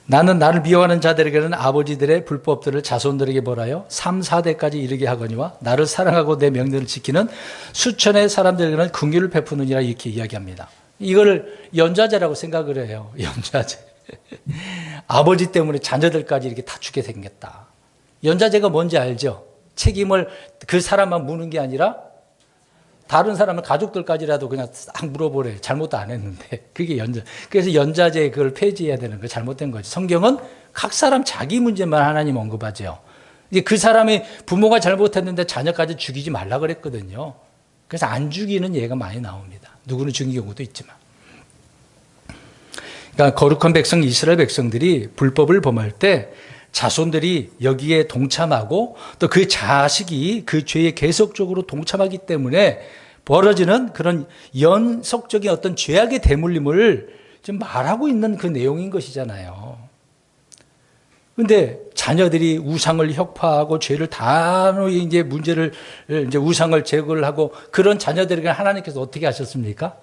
나는 나를 미워하는 자들에게는 아버지들의 불법들을 자손들에게 벌하여 3, 4대까지 이르게 하거니와 나를 사랑하고 내 명령을 지키는 수천의 사람들에게는 긍휼을 베푸느니라 이렇게 이야기합니다. 이걸 연좌제라고 생각을 해요. 연좌제. 아버지 때문에 자녀들까지 이렇게 다투게 생겼다. 연좌제가 뭔지 알죠? 책임을 그 사람만 묻는 게 아니라 다른 사람은 가족들까지라도 그냥 딱 물어보래. 잘못도 안 했는데. 그게 연좌. 그래서 연좌제 그걸 폐지해야 되는 거 잘못된 거죠. 성경은 각 사람 자기 문제만 하나님 언급하죠. 이제 그 사람이 부모가 잘못했는데 자녀까지 죽이지 말라 그랬거든요. 그래서 안 죽이는 예가 많이 나옵니다. 누구는 죽인 경우도 있지만. 그러니까 거룩한 백성 이스라엘 백성들이 불법을 범할 때 자손들이 여기에 동참하고 또 그 자식이 그 죄에 계속적으로 동참하기 때문에 벌어지는 그런 연속적인 어떤 죄악의 대물림을 지금 말하고 있는 그 내용인 것이잖아요. 그런데 자녀들이 우상을 혁파하고 죄를 단호히 이제 문제를 이제 우상을 제거를 하고 그런 자녀들에게 하나님께서 어떻게 하셨습니까?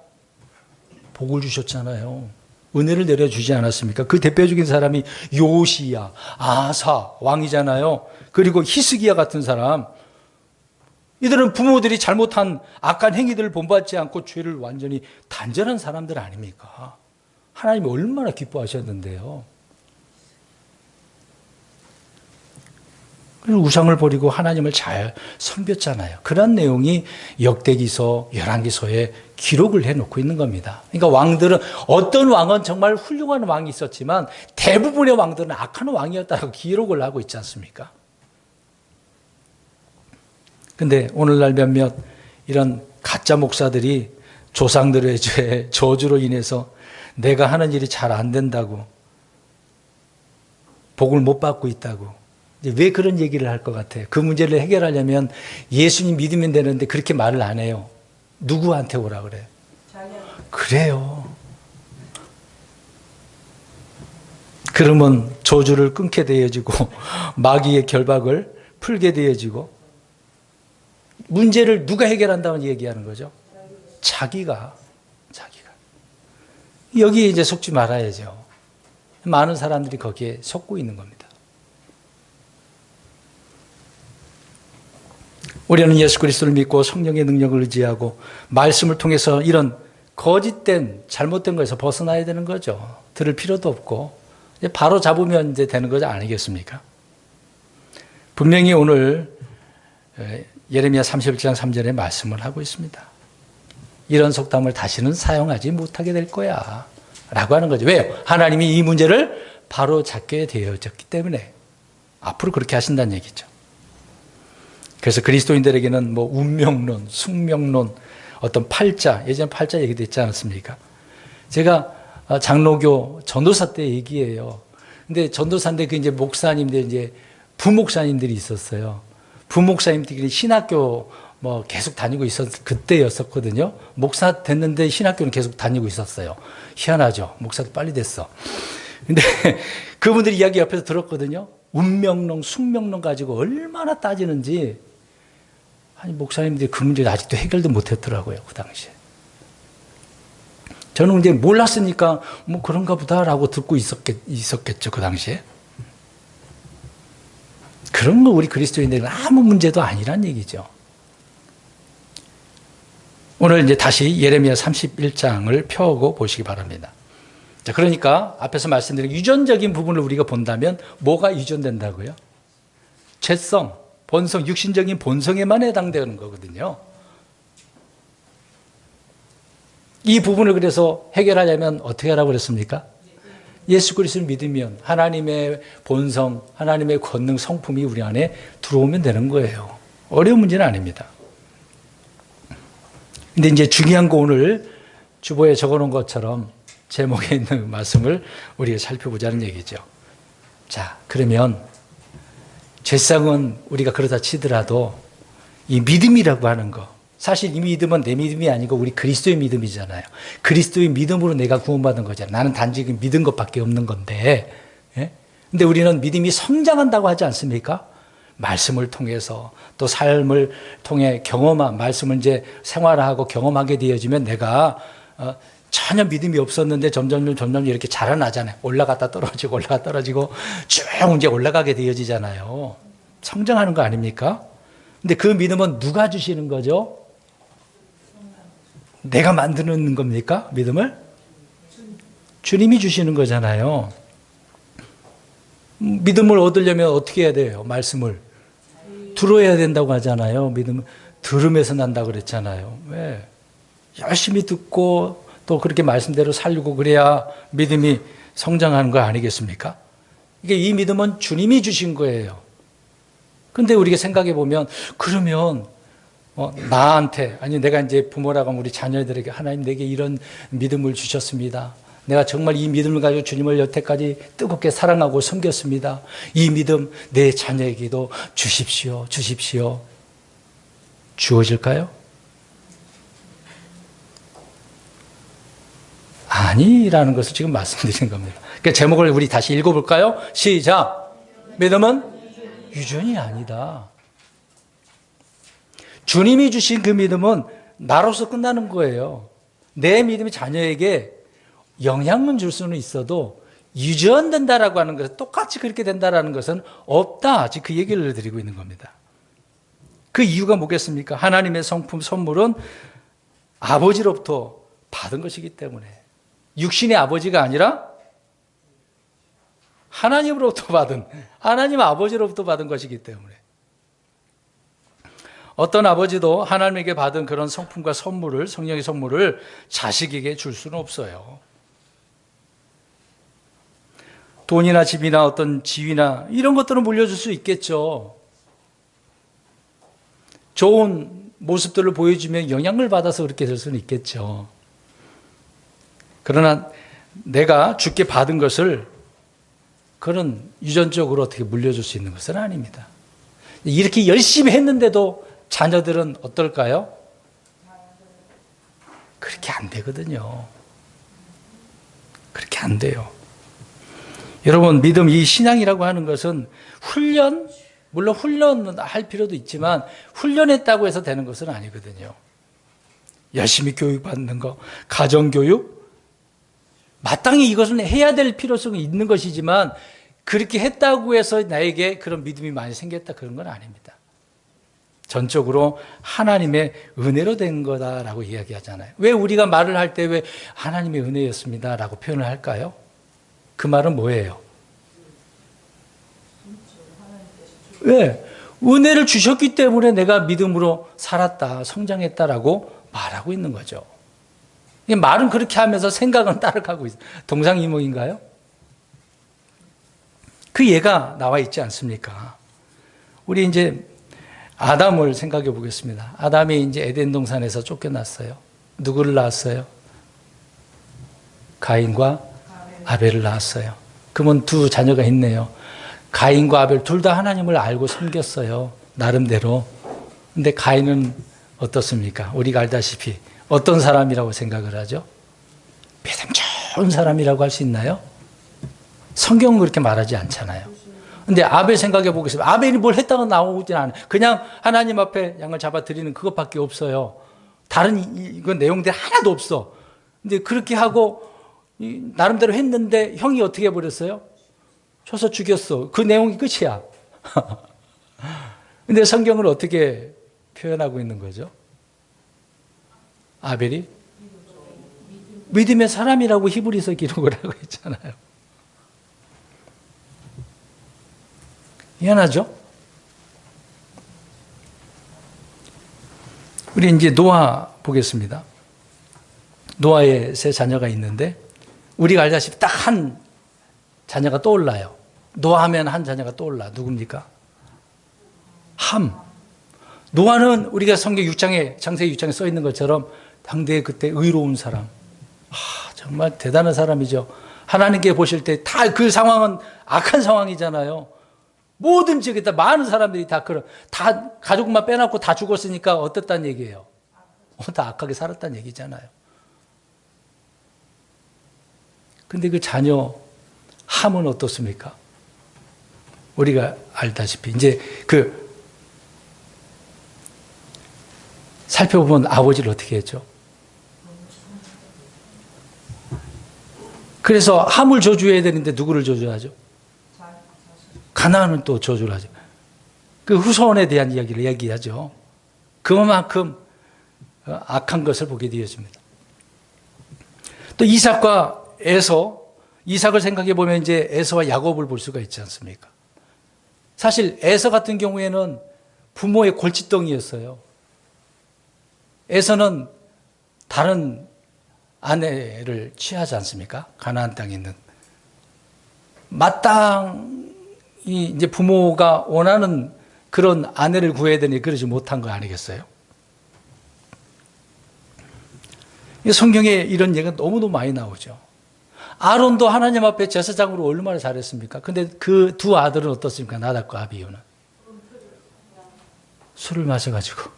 복을 주셨잖아요. 은혜를 내려주지 않았습니까? 그 대표적인 사람이 요시야, 아사 왕이잖아요. 그리고 히스기야 같은 사람. 이들은 부모들이 잘못한 악한 행위들을 본받지 않고 죄를 완전히 단절한 사람들 아닙니까? 하나님이 얼마나 기뻐하셨는데요. 그리고 우상을 버리고 하나님을 잘 섬겼잖아요. 그런 내용이 역대기서, 열왕기서에 기록을 해놓고 있는 겁니다. 그러니까 왕들은 어떤 왕은 정말 훌륭한 왕이 있었지만 대부분의 왕들은 악한 왕이었다고 기록을 하고 있지 않습니까? 근데 오늘날 몇몇 이런 가짜 목사들이 조상들의 죄, 저주로 인해서 내가 하는 일이 잘 안 된다고, 복을 못 받고 있다고, 이제 왜 그런 얘기를 할 것 같아요? 그 문제를 해결하려면 예수님 믿으면 되는데 그렇게 말을 안 해요. 누구한테 오라 그래요? 그래요. 그러면 저주를 끊게 되어지고 마귀의 결박을 풀게 되어지고 문제를 누가 해결한다고 얘기하는 거죠? 자기가. 여기에 이제 속지 말아야죠. 많은 사람들이 거기에 속고 있는 겁니다. 우리는 예수 그리스도를 믿고 성령의 능력을 의지하고 말씀을 통해서 이런 거짓된 잘못된 것에서 벗어나야 되는 거죠. 들을 필요도 없고 이제 바로 잡으면 이제 되는 거지 아니겠습니까? 분명히 오늘 예레미야 31장 3절에 말씀을 하고 있습니다. 이런 속담을 다시는 사용하지 못하게 될 거야 라고 하는 거죠. 왜요? 하나님이 이 문제를 바로 잡게 되어졌기 때문에 앞으로 그렇게 하신다는 얘기죠. 그래서 그리스도인들에게는 뭐 운명론, 숙명론, 어떤 팔자, 예전에 팔자 얘기도 있지 않았습니까? 제가 장로교 전도사 때 얘기해요. 근데 전도사인데 그 이제 목사님들 이제 부목사님들이 있었어요. 부목사님들이 신학교 뭐 계속 다니고 그때였었거든요. 목사 됐는데 신학교는 계속 다니고 있었어요. 희한하죠. 목사도 빨리 됐어. 근데 그분들이 이야기 옆에서 들었거든요. 운명론, 숙명론 가지고 얼마나 따지는지. 아니, 목사님들이 그 문제를 아직도 해결도 못했더라고요, 그 당시에. 저는 이제 몰랐으니까 뭐 그런가 보다라고 듣고 있었겠죠, 그 당시에. 그런 거 우리 그리스도인들은 아무 문제도 아니란 얘기죠. 오늘 이제 다시 예레미야 31장을 펴고 보시기 바랍니다. 자, 그러니까 앞에서 말씀드린 유전적인 부분을 우리가 본다면 뭐가 유전된다고요? 죄성, 본성, 육신적인 본성에만 해당되는 거거든요. 이 부분을 그래서 해결하려면 어떻게 하라고 그랬습니까? 예수 그리스도를 믿으면 하나님의 본성, 하나님의 권능, 성품이 우리 안에 들어오면 되는 거예요. 어려운 문제는 아닙니다. 근데 이제 중요한 거 오늘 주보에 적어놓은 것처럼 제목에 있는 말씀을 우리가 살펴보자는 얘기죠. 자, 그러면 죄성은 우리가 그러다 치더라도 이 믿음이라고 하는 거, 사실 이 믿음은 내 믿음이 아니고 우리 그리스도의 믿음이잖아요. 그리스도의 믿음으로 내가 구원받은 거잖아요. 나는 단지 믿은 것밖에 없는 건데. 예? 근데 우리는 믿음이 성장한다고 하지 않습니까? 말씀을 통해서 또 삶을 통해 경험한 말씀을 이제 생활하고 경험하게 되어지면 내가 전혀 믿음이 없었는데 점점 이렇게 자라나잖아요. 올라갔다 떨어지고 쭉 이제 올라가게 되어지잖아요. 성장하는 거 아닙니까? 근데 그 믿음은 누가 주시는 거죠? 내가 만드는 겁니까? 믿음을? 주님이 주시는 거잖아요. 믿음을 얻으려면 어떻게 해야 돼요? 말씀을 들어야 된다고 하잖아요. 믿음은 들음에서 난다고 그랬잖아요. 왜? 열심히 듣고 또 그렇게 말씀대로 살고 그래야 믿음이 성장하는 거 아니겠습니까? 이게 이 믿음은 주님이 주신 거예요. 근데 우리가 생각해 보면 그러면 나한테 아니 내가 이제 부모라고 하면 우리 자녀들에게 하나님 내게 이런 믿음을 주셨습니다. 내가 정말 이 믿음을 가지고 주님을 여태까지 뜨겁게 사랑하고 섬겼습니다. 이 믿음 내 자녀에게도 주십시오. 주어질까요? 아니라는 것을 지금 말씀드리는 겁니다. 그러니까 제목을 우리 다시 읽어볼까요? 시작. 믿음은 유전이 아니다. 주님이 주신 그 믿음은 나로서 끝나는 거예요. 내 믿음이 자녀에게 영향은 줄 수는 있어도 유전된다라고 하는 것은 똑같이 그렇게 된다라는 것은 없다. 지금 그 얘기를 드리고 있는 겁니다. 그 이유가 뭐겠습니까? 하나님의 성품 선물은 아버지로부터 받은 것이기 때문에 육신의 아버지가 아니라 하나님으로부터 받은 하나님 아버지로부터 받은 것이기 때문에 어떤 아버지도 하나님에게 받은 그런 성품과 선물을 성령의 선물을 자식에게 줄 수는 없어요. 돈이나 집이나 어떤 지위나 이런 것들은 물려줄 수 있겠죠. 좋은 모습들을 보여주면 영향을 받아서 그렇게 될 수는 있겠죠. 그러나 내가 주께 받은 것을 그런 유전적으로 어떻게 물려줄 수 있는 것은 아닙니다. 이렇게 열심히 했는데도 자녀들은 어떨까요? 그렇게 안 되거든요. 그렇게 안 돼요. 여러분, 믿음, 이 신앙이라고 하는 것은 훈련, 물론 훈련할 필요도 있지만 훈련했다고 해서 되는 것은 아니거든요. 열심히 교육받는 거, 가정교육, 마땅히 이것은 해야 될 필요성이 있는 것이지만 그렇게 했다고 해서 나에게 그런 믿음이 많이 생겼다, 그런 건 아닙니다. 전적으로 하나님의 은혜로 된 거다라고 이야기하잖아요. 왜 우리가 말을 할 때 왜 하나님의 은혜였습니다 라고 표현을 할까요? 그 말은 뭐예요? 왜? 은혜를 주셨기 때문에 내가 믿음으로 살았다, 성장했다라고 말하고 있는 거죠. 말은 그렇게 하면서 생각은 따라가고 있어요. 동상이몽인가요? 그 예가 나와 있지 않습니까? 우리 이제 아담을 생각해 보겠습니다. 아담이 이제 에덴 동산에서 쫓겨났어요. 누구를 낳았어요? 가인과 아벨을 낳았어요. 그러면 두 자녀가 있네요. 가인과 아벨 둘 다 하나님을 알고 섬겼어요. 나름대로. 근데 가인은 어떻습니까? 우리가 알다시피 어떤 사람이라고 생각을 하죠? 믿음 좋은 사람이라고 할 수 있나요? 성경은 그렇게 말하지 않잖아요. 근데 아벨 생각해 보겠습니다. 아벨이 뭘 했다고 나오진 않아요. 그냥 하나님 앞에 양을 잡아 드리는 그것밖에 없어요. 다른 이건 내용들이 하나도 없어. 근데 그렇게 하고 나름대로 했는데 형이 어떻게 해버렸어요? 쳐서 죽였어. 그 내용이 끝이야. 근데 성경을 어떻게 표현하고 있는 거죠? 아벨이 믿음의 사람이라고 히브리서 기록을 하고 있잖아요. 미안하죠? 우리 이제 노아 보겠습니다. 노아의 세 자녀가 있는데 우리가 알다시피 딱 한 자녀가 떠올라요. 노아 하면 한 자녀가 떠올라. 누굽니까? 함. 노아는 우리가 성경 6장에, 창세기 6장에 써 있는 것처럼 당대에 그때 의로운 사람. 정말 대단한 사람이죠. 하나님께 보실 때 다 그 상황은 악한 상황이잖아요. 모든 지역에 다 많은 사람들이 다 가족만 빼놓고 다 죽었으니까 어땠다는 얘기예요? 다 악하게 살았다는 얘기잖아요. 근데 그 자녀 함은 어떻습니까? 우리가 알다시피 이제 살펴보면 아버지를 어떻게 했죠? 그래서 함을 저주해야 되는데 누구를 저주하죠? 가나안은 또 저주를 하죠. 그 후손에 대한 이야기를 얘기하죠. 그만큼 악한 것을 보게 되었습니다. 또 이삭과 에서, 이삭을 생각해 보면 이제 에서와 야곱을 볼 수가 있지 않습니까? 사실 에서 같은 경우에는 부모의 골칫덩이였어요. 에서는 다른 아내를 취하지 않습니까? 가나안 땅에 있는. 마땅히 이제 부모가 원하는 그런 아내를 구해야 되니 그러지 못한 거 아니겠어요? 성경에 이런 얘기가 너무너무 많이 나오죠. 아론도 하나님 앞에 제사장으로 얼마나 잘했습니까? 근데 그 두 아들은 어떻습니까? 나답과 아비후는 술을 마셔가지고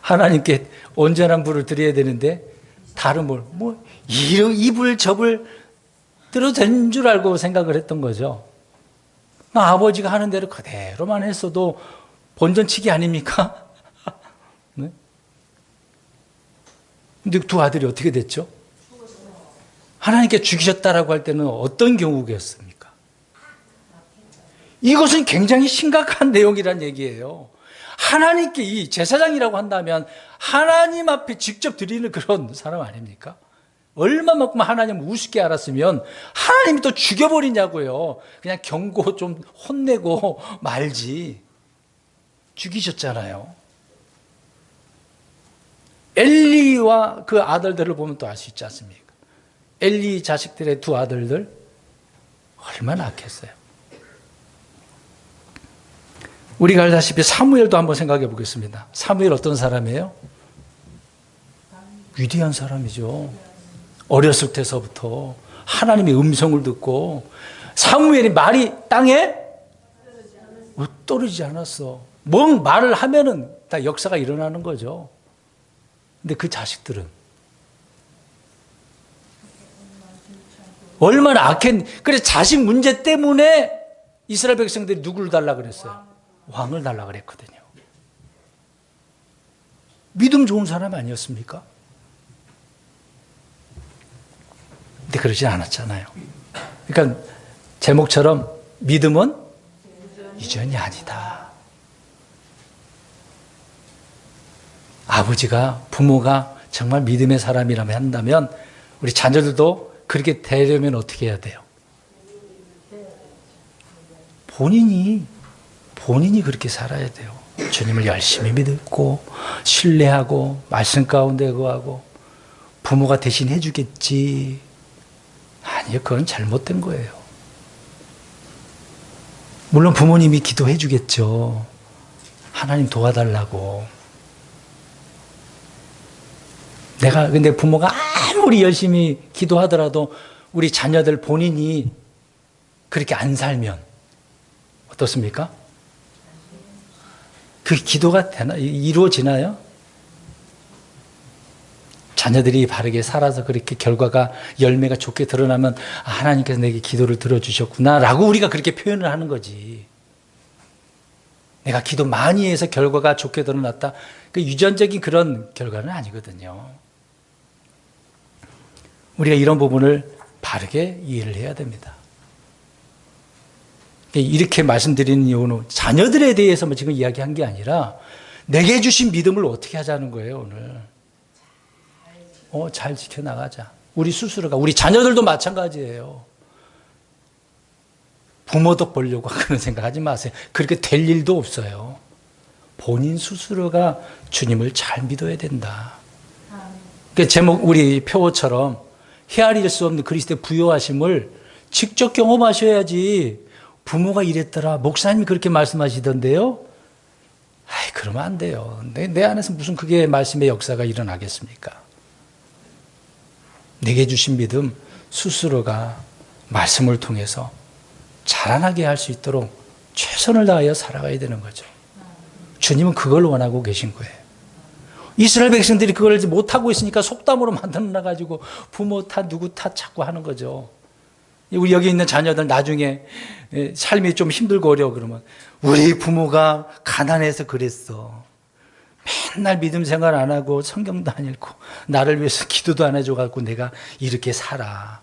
하나님께 온전한 불을 드려야 되는데 다른 입을 접을 들어댄 줄 알고 생각을 했던 거죠. 아버지가 하는 대로 그대로만 했어도 본전치기 아닙니까? 네? 근데 두 아들이 어떻게 됐죠? 하나님께 죽이셨다라고 할 때는 어떤 경우겠습니까? 이것은 굉장히 심각한 내용이란 얘기예요. 하나님께 이 제사장이라고 한다면 하나님 앞에 직접 드리는 그런 사람 아닙니까? 얼마만큼 하나님을 우습게 알았으면 하나님이 또 죽여버리냐고요. 그냥 경고 좀 혼내고 말지. 죽이셨잖아요. 엘리와 그 아들들을 보면 또 알 수 있지 않습니까? 엘리 자식들의 두 아들들 얼마나 악했어요. 우리가 알다시피 사무엘도 한번 생각해 보겠습니다. 사무엘 어떤 사람이에요? 위대한 사람이죠. 어렸을 때서부터 하나님의 음성을 듣고 사무엘이 말이 땅에 떨어지지 않았어. 뭔 말을 하면은 다 역사가 일어나는 거죠. 근데 그 자식들은 얼마나 그래 자식 문제 때문에 이스라엘 백성들이 누구를 달라 그랬어요? 왕을 달라 그랬거든요. 믿음 좋은 사람 아니었습니까? 근데 그러지 않았잖아요. 그러니까 제목처럼 믿음은 유전이 아니다. 아버지가, 부모가 정말 믿음의 사람이라면 한다면 우리 자녀들도 그렇게 되려면 어떻게 해야 돼요? 본인이 그렇게 살아야 돼요. 주님을 열심히 믿고 신뢰하고 말씀 가운데 거하고 부모가 대신 해주겠지. 아니요, 그건 잘못된 거예요. 물론 부모님이 기도해 주겠죠. 하나님 도와달라고. 근데 부모가 아무리 열심히 기도하더라도 우리 자녀들 본인이 그렇게 안 살면 어떻습니까? 그 기도가 이루어지나요? 자녀들이 바르게 살아서 그렇게 결과가, 열매가 좋게 드러나면 하나님께서 내게 기도를 들어주셨구나 라고 우리가 그렇게 표현을 하는 거지. 내가 기도 많이 해서 결과가 좋게 드러났다. 그 유전적인 그런 결과는 아니거든요. 우리가 이런 부분을 바르게 이해를 해야 됩니다. 이렇게 말씀드리는 이유는 자녀들에 대해서만 지금 이야기한 게 아니라 내게 주신 믿음을 어떻게 하자는 거예요, 오늘. 잘 지켜나가자. 우리 스스로가, 우리 자녀들도 마찬가지예요. 부모 덕 보려고 그런 생각하지 마세요. 그렇게 될 일도 없어요. 본인 스스로가 주님을 잘 믿어야 된다. 그 제목, 우리 표어처럼 헤아릴 수 없는 그리스도의 부요하심을 직접 경험하셔야지. 부모가 이랬더라, 목사님이 그렇게 말씀하시던데요. 그러면 안 돼요. 내 안에서 무슨 그게 말씀의 역사가 일어나겠습니까? 내게 주신 믿음 스스로가 말씀을 통해서 자라나게 할 수 있도록 최선을 다하여 살아가야 되는 거죠. 주님은 그걸 원하고 계신 거예요. 이스라엘 백성들이 그걸 못하고 있으니까 속담으로 만들어놔가지고 부모 탓, 누구 탓 자꾸 하는 거죠. 우리 여기 있는 자녀들 나중에 삶이 좀 힘들고 어려워 그러면 우리 부모가 가난해서 그랬어. 맨날 믿음 생활 안 하고 성경도 안 읽고 나를 위해서 기도도 안 해줘갖고 내가 이렇게 살아.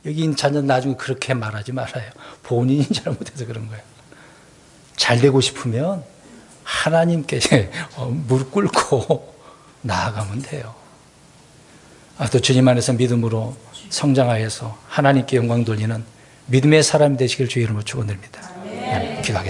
여기 있는 자녀들 나중에 그렇게 말하지 말아요. 본인이 잘못해서 그런 거예요. 잘 되고 싶으면 하나님께 무릎 꿇고 나아가면 돼요. 또 주님 안에서 믿음으로 성장하여서 하나님께 영광 돌리는 믿음의 사람이 되시길 주의 이름으로 축원드립니다. 기도하겠습니다.